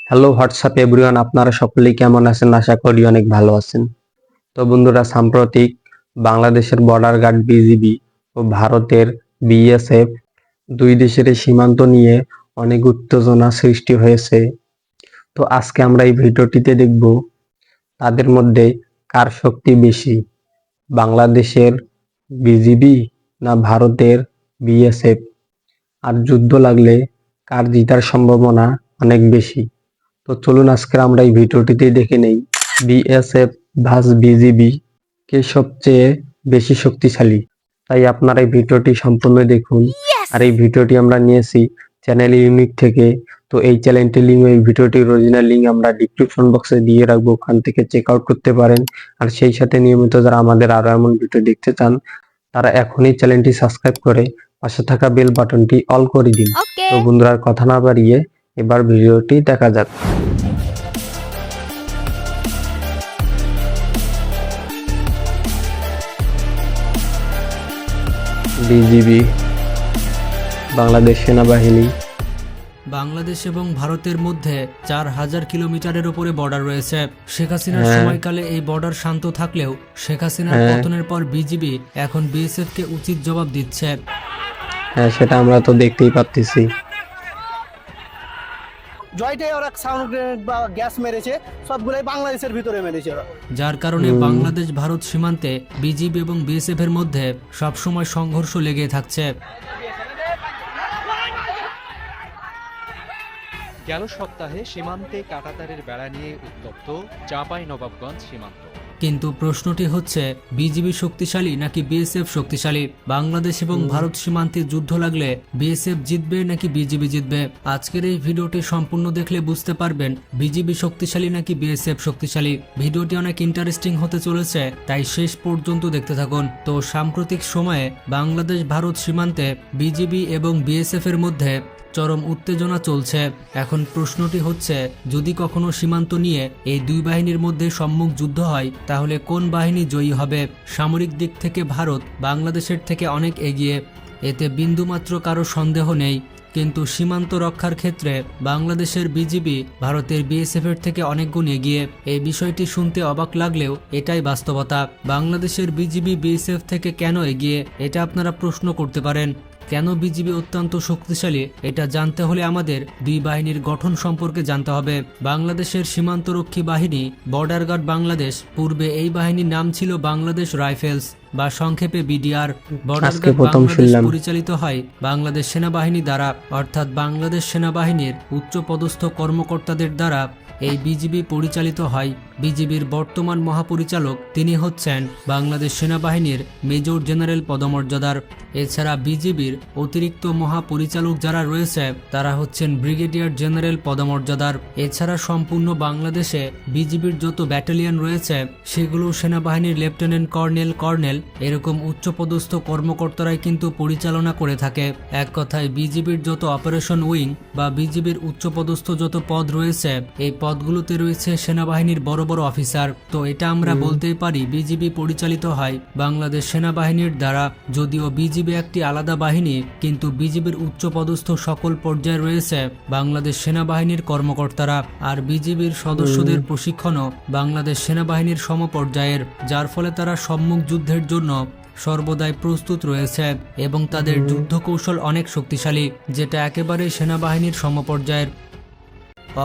Hello WhatsApp everyone, আপনারা সকলেই কেমন আছেন? আশা করি অনেক ভালো আছেন। তো বন্ধুরা, সাম্প্রতিক বাংলাদেশের বর্ডার গার্ড বিজিবি ও ভারতের বিএসএফ দুই দেশের এই সীমান্ত নিয়ে অনেক উত্তেজনা সৃষ্টি হয়েছে। তো আজকে আমরা এই ভিডিওটিতে দেখব তাদের মধ্যে কার শক্তি বেশি, বাংলাদেশের বিজিবি না ভারতের বিএসএফ, আর যুদ্ধ লাগলে কার জিতার সম্ভাবনা অনেক বেশি। তো চলুন আজকে আমরা এই ভিডিওটিতে দেখে নেই বিএসএফ ভার্স বিজিবি কে সবচেয়ে বেশি শক্তিশালী। তাই আপনারা এই ভিডিওটি সম্পূর্ণ দেখুন। আর এই ভিডিওটি আমরা নিয়েছি চ্যানেল ইউনিক থেকে। তো এই চ্যানেলটির লিঙ্ক, এই ভিডিওটির অরিজিনাল লিঙ্ক আমরা ডিসক্রিপশন বক্সে দিয়ে রাখবো, ওখান থেকে চেক আউট করতে পারেন। আর সেই সাথে নিয়মিত যারা আমাদের আরো এমন ভিডিও দেখতে চান তারা এখনই চ্যানেলটি সাবস্ক্রাইব করে পাশে থাকা বেল বাটনটি অল করে দিন। তো বন্ধুরা, আর কথা না বাড়িয়ে এবার ভিডিওটি দেখা যাক। বিজিবি, বাংলাদেশ সেনাবাহিনী। বাংলাদেশ এবং ভারতের মধ্যে 4000 কিলোমিটারের উপরে বর্ডার রয়েছে। শেখ হাসিনার সময়কালে এই বর্ডার শান্ত থাকলেও শেখ হাসিনার পতনের পর বিজিবি এখন বিএসএফ কে উচিত জবাব দিচ্ছে। হ্যাঁ, সেটা আমরা তো দেখতেই পাচ্ছি। জয়টাই ওরা সাউন্ড গ্রেনেড বা গ্যাস মেরেছে, সবগুলাই বাংলাদেশের ভিতরে মেরেছে ওরা। যার কারণে বাংলাদেশ ভারত সীমান্তে বিজিবি এবং বিএসএফ এর মধ্যে সবসময় সংঘর্ষ লেগে থাকছে। গেল সপ্তাহে সীমান্তে কাঁটাতারের বেড়া নিয়ে উত্তপ্ত চাঁপাইনবাবগঞ্জ সীমান্ত। কিন্তু প্রশ্নটি হচ্ছে, বিজিবি শক্তিশালী নাকি বিএসএফ শক্তিশালী? বাংলাদেশ এবং ভারত সীমান্তে যুদ্ধ লাগলে বিএসএফ জিতবে নাকি বিজিবি জিতবে? আজকের এই ভিডিওটি সম্পূর্ণ দেখলে বুঝতে পারবেন বিজিবি শক্তিশালী নাকি বিএসএফ শক্তিশালী। ভিডিওটি অনেক ইন্টারেস্টিং হতে চলেছে, তাই শেষ পর্যন্ত দেখতে থাকুন। তো সাম্প্রতিক সময়ে বাংলাদেশ ভারত সীমান্তে বিজিবি এবং বিএসএফ এর মধ্যে চরম উত্তেজনা চলছে। এখন প্রশ্নটি হচ্ছে, যদি কখনো সীমান্ত নিয়ে এই দুই বাহিনীর মধ্যে সম্মুখ যুদ্ধ হয় তাহলে কোন বাহিনী জয়ী হবে? সামরিক দিক থেকে ভারত বাংলাদেশের থেকে অনেক এগিয়ে, এতে বিন্দুমাত্র কারো সন্দেহ নেই। কিন্তু সীমান্ত রক্ষার ক্ষেত্রে বাংলাদেশের বিজিবি ভারতের বিএসএফ এর থেকে অনেক গুণ এগিয়ে। এই বিষয়টি শুনতে অবাক লাগলেও এটাই বাস্তবতা। বাংলাদেশের বিজিবি বিএসএফ থেকে কেন এগিয়ে, এটা আপনারা প্রশ্ন করতে পারেন। কেন বিজিবি অত্যন্ত শক্তিশালী, এটা জানতে হলে আমাদের দুই বাহিনীর গঠন সম্পর্কে জানতে হবে। বাংলাদেশের সীমান্তরক্ষী বাহিনী বর্ডার গার্ড বাংলাদেশ, পূর্বে এই বাহিনীর নাম ছিল বাংলাদেশ রাইফেলস বা সংক্ষেপে বিডিআর। বর্ডার গার্ড বাংলাদেশ পরিচালিত হয় বাংলাদেশ সেনাবাহিনী দ্বারা, অর্থাৎ বাংলাদেশ সেনাবাহিনীর উচ্চপদস্থ কর্মকর্তাদের দ্বারা এই বিজিবি পরিচালিত হয়। বিজিবির বর্তমান মহাপরিচালক তিনি হচ্ছেন বাংলাদেশ সেনাবাহিনীর মেজর জেনারেল পদমর্যাদার। এছাড়া বিজিবির অতিরিক্ত মহাপরিচালক যারা রয়েছে তারা হচ্ছেন ব্রিগেডিয়ার জেনারেল পদমর্যাদার। এছাড়া সম্পূর্ণ বাংলাদেশে বিজিবির যত ব্যাটালিয়ন রয়েছে সেগুলো সেনাবাহিনীর লেফটেন্যান্ট কর্নেল এরকম উচ্চপদস্থ কর্মকর্তারাই কিন্তু পরিচালনা করে থাকে। এক কথায় বিজিবির যত অপারেশন উইং বা বিজিবির উচ্চপদস্থ যত পদ রয়েছে এই পদগুলোতে রয়েছে সেনাবাহিনীর বড় বড় অফিসার। তো এটা আমরা বলতেই পারি বিজিবি পরিচালিত হয় বাংলাদেশ সেনাবাহিনীর দ্বারা। যদিও বিজিবি একটি আলাদা বাহিনী, কিন্তু বিজিবির উচ্চপদস্থ সকল পর্যায়ে রয়েছে বাংলাদেশ সেনাবাহিনীর কর্মকর্তারা। আর বিজিবির সদস্যদের প্রশিক্ষণও বাংলাদেশ সেনাবাহিনীর সমপর্যায়ের, যার ফলে তারা সম্মুখ যুদ্ধের জন্য সর্বদাই প্রস্তুত রয়েছে এবং তাদের যুদ্ধ কৌশল অনেক শক্তিশালী, যেটা একেবারে সেনাবাহিনীর সমপর্যায়ের।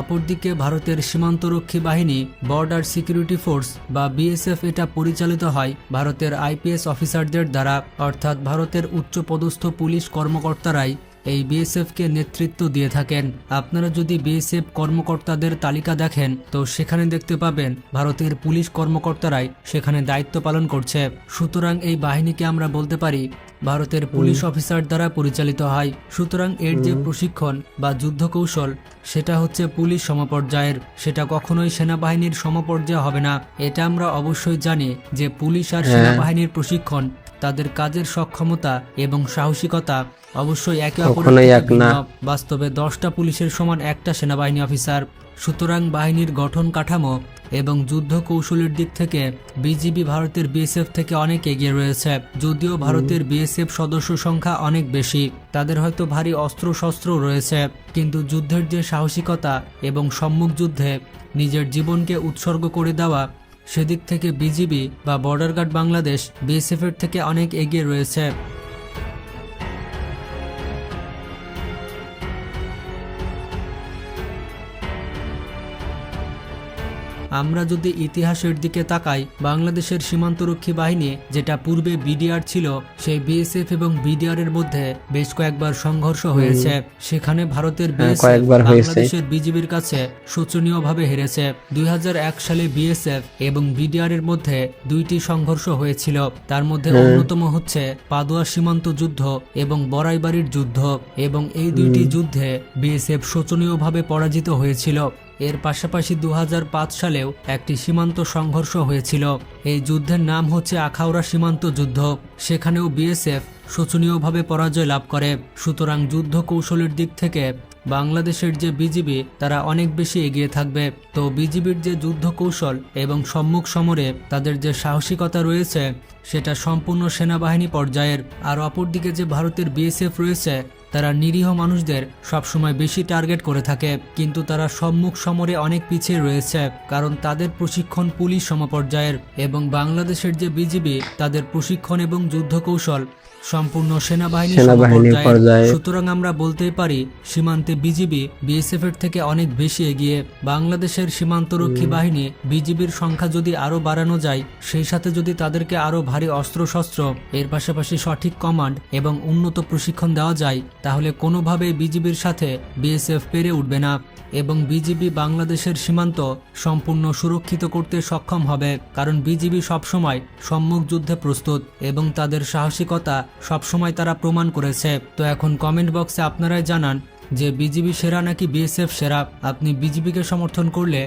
অপরদিকে ভারতের সীমান্তরক্ষী বাহিনী বর্ডার সিকিউরিটি ফোর্স বা বিএসএফ, এটা পরিচালিত হয় ভারতের আইপিএস অফিসারদের দ্বারা, অর্থাৎ ভারতের উচ্চপদস্থ পুলিশ কর্মকর্তারাই এই বিএসএফকে নেতৃত্ব দিয়ে থাকেন। আপনারা যদি বিএসএফ কর্মকর্তাদের তালিকা দেখেন তো সেখানে দেখতে পাবেন ভারতের পুলিশ কর্মকর্তারাই সেখানে দায়িত্ব পালন করছে। সুতরাং এই বাহিনীকে আমরা বলতে পারি ভারতের পুলিশ অফিসার দ্বারা পরিচালিত হয়। সুতরাং এর যে প্রশিক্ষণ বা যুদ্ধ কৌশল সেটা হচ্ছে পুলিশ সমপর্যায়ের, সেটা কখনোই সেনাবাহিনীর সমপর্যায়ে হবে না। এটা আমরা অবশ্যই জানি যে পুলিশ আর সেনাবাহিনীর প্রশিক্ষণ, তাদের কাজের সক্ষমতা এবং সাহসিকতা অবশ্যই একে অপরের কখনোই থেকে এক ভিন্ন। না। বাস্তবে 10টা পুলিশের সমান একটা সেনাবাহিনী অফিসার। সুতরাং বাহিনীর গঠন কাঠামো এবং যুদ্ধ কৌশলের দিক থেকে বিজিবি ভারতের বিএসএফ থেকে অনেক এগিয়ে রয়েছে। যদিও ভারতের বিএসএফ সদস্য সংখ্যা অনেক বেশি, তাদের হয়তো ভারী অস্ত্র শস্ত্র রয়েছে, কিন্তু যুদ্ধের যে সাহসিকতা এবং সম্মুখ যুদ্ধে নিজের জীবনকে উৎসর্গ করে দেওয়া, সেদিক থেকে বিজিবি বা বর্ডার গার্ড বাংলাদেশ বিএসএফ এর থেকে অনেক এগিয়ে রয়েছে। আমরা যদি ইতিহাসের দিকে তাকাই, বাংলাদেশের সীমান্তরক্ষী বাহিনী যেটা পূর্বে বিডিআর ছিল, সেই বিএসএফ এবং বিডিআর এর মধ্যে বেশ কয়েকবার সংঘর্ষ হয়েছে। সেখানে ভারতের বিএসএফ কয়েকবার হয়েছে। বাংলাদেশের বিজিবির কাছে শোচনীয়ভাবে হেরেছে। 2001 সালে বিএসএফ এবং বিডিআর এর মধ্যে 2টি সংঘর্ষ হয়েছিল। তার মধ্যে অন্যতম হচ্ছে পাদুয়া সীমান্ত যুদ্ধ এবং বড়াইবাড়ির যুদ্ধ, এবং এই 2টি যুদ্ধে বিএসএফ শোচনীয়ভাবে পরাজিত হয়েছিল। এর পাশাপাশি 2005 সালেও একটি সীমান্ত সংঘর্ষ হয়েছিল। এই যুদ্ধের নাম হচ্ছে আখাউড়া সীমান্ত যুদ্ধ। সেখানেও বিএসএফ শোচনীয়ভাবে পরাজয় লাভ করে। সুতরাং যুদ্ধ কৌশলের দিক থেকে বাংলাদেশের যে বিজিবি, তারা অনেক বেশি এগিয়ে থাকবে। তো বিজিবির যে যুদ্ধ কৌশল এবং সম্মুখ সমরে তাদের যে সাহসিকতা রয়েছে, সেটা সম্পূর্ণ সেনাবাহিনী পর্যায়ের। আর অপরদিকে যে ভারতের বিএসএফ রয়েছে, তারা নিরীহ মানুষদের সবসময় বেশি টার্গেট করে থাকে, কিন্তু তারা সম্মুখ সমরে অনেক পিছিয়ে রয়েছে, কারণ তাদের প্রশিক্ষণ পুলিশ সমপর্যায়ের। এবং বাংলাদেশের যে বিজিবি, তাদের প্রশিক্ষণ এবং যুদ্ধ কৌশল সম্পূর্ণ সেনাবাহিনী পর্যায়ে। সমপর্যায়ের। সুতরাং আমরা বলতেই পারি সীমান্তে বিজিবি বিএসএফ এর থেকে অনেক বেশি এগিয়ে। বাংলাদেশের সীমান্তরক্ষী বাহিনী বিজিবির সংখ্যা যদি আরো বাড়ানো যায়, সেই সাথে যদি তাদেরকে আরো ভারী অস্ত্রশস্ত্র, এর পাশাপাশি সঠিক কমান্ড এবং উন্নত প্রশিক্ষণ দেওয়া যায়, তাহলে কোনোভাবেই বিজিবির সাথে বিএসএফ পেরে উঠবে না, এবং বিজিবি বাংলাদেশের সীমান্ত সম্পূর্ণ সুরক্ষিত করতে সক্ষম হবে। কারণ বিজিবি সবসময় সম্মুখ যুদ্ধে প্রস্তুত এবং তাদের সাহসিকতা সবসময় তারা প্রমাণ করেছে। তো এখন কমেন্ট বক্সে আপনারাই জানান যে বিজিবি সেরা নাকি বিএসএফ সেরা। আপনি বিজিবিকে সমর্থন করলে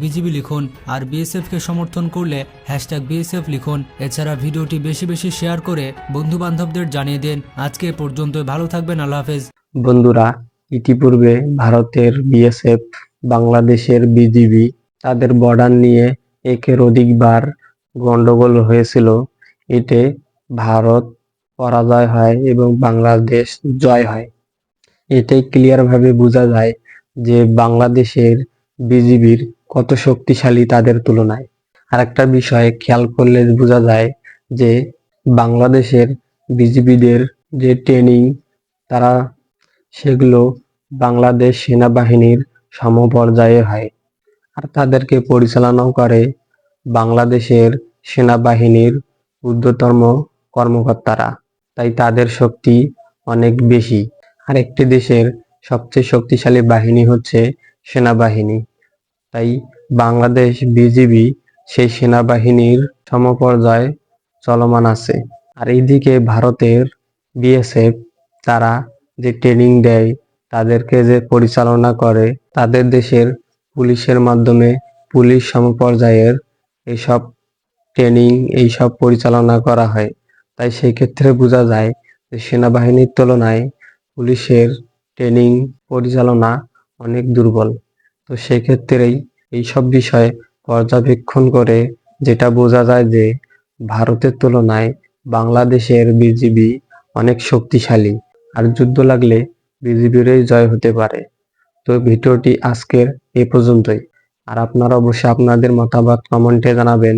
#বিজিবি লিখুন, আর বিএসএফকে সমর্থন করলে #বিএসএফ লিখুন। এছাড়া ভিডিওটি বেশি বেশি শেয়ার করে বন্ধু বান্ধবদের জানিয়ে দিন। আজকে এ পর্যন্ত, ভালো থাকবেন, আল্লাহ হাফেজ। বন্ধুরা, ইতিপূর্বে ভারতের বিএসএফ, বাংলাদেশের বিজিবি, তাদের বর্ডার নিয়ে একের অধিকবার গন্ডগোল হয়েছিল। এতে ভারত পরাজয় হয় এবং বাংলাদেশ জয় হয়। এটাই ক্লিয়ার ভাবে বোঝা যায় যে বাংলাদেশের বিজিবির কত শক্তিশালী তাদের তুলনায়। আর একটা বিষয় খেয়াল করলে বোঝা যায় যে বাংলাদেশের বিজিবিদের যে ট্রেনিং, তারা সেগুলো বাংলাদেশ সেনাবাহিনীর সমপর্যায়ে হয়, আর তাদেরকে পরিচালনাও করে বাংলাদেশের সেনাবাহিনীর ঊর্ধ্বতম কর্মকর্তারা। তাই তাদের শক্তি অনেক বেশি। আর একটি দেশের সবচেয়ে শক্তিশালী বাহিনী হচ্ছে সেনাবাহিনী। তাই বাংলাদেশ বিজিবি সেই সেনাবাহিনীর সমপর্যায়ে চলমান আছে। আর এইদিকে ভারতের বিএসএফ, তারা যে ট্রেনিং দেয়, তাদেরকে যে পরিচালনা করে, তাদের দেশের পুলিশের মাধ্যমে পুলিশ সমপর্যায়ের এইসব ট্রেনিং, এইসব পরিচালনা করা হয়। তাই সেই ক্ষেত্রে বোঝা যায় যে সেনাবাহিনীর তুলনায় পুলিশের ট্রেনিং পরিচালনা অনেক দুর্বল। তো সেক্ষেত্রেই এইসব বিষয় পর্যবেক্ষণ করে যেটা বোঝা যায় যে ভারতের তুলনায় বাংলাদেশের বিজিবি অনেক শক্তিশালী, আর যুদ্ধ লাগলে বিজিবিরই জয় হতে পারে। তো ভিডিওটি আজকের এ পর্যন্তই। আর আপনারা অবশ্যই আপনাদের মতামত কমেন্টে জানাবেন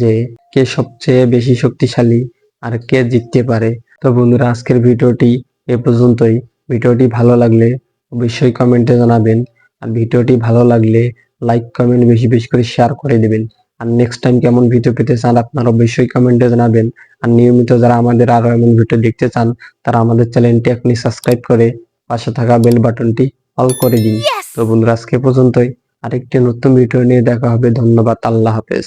যে কে সবচেয়ে বেশি শক্তিশালী আর কে জিততে পারে। তো বন্ধুরা, আজকের ভিডিওটি এ পর্যন্তই। ভিডিওটি ভালো লাগলে অবশ্যই কমেন্টে জানাবেন, আর ভিডিওটি ভালো লাগলে লাইক কমেন্ট বেশি বেশি করে শেয়ার করে দিবেন। আর নেক্সট টাইম কেমন ভিডিও পেতে চান আপনারা অবশ্যই কমেন্টে জানাবেন। আর নিয়মিত যারা আমাদের আরো এমন ভিডিও দেখতে চান, তারা আমাদের চ্যানেলটি এখনই সাবস্ক্রাইব করে পাশে থাকা বেল বাটনটি অল করে দিন। তো বন্ধুরা, আজকে পর্যন্তই। আরেকটি নতুন ভিডিও নিয়ে দেখা হবে। ধন্যবাদ, আল্লাহ হাফেজ।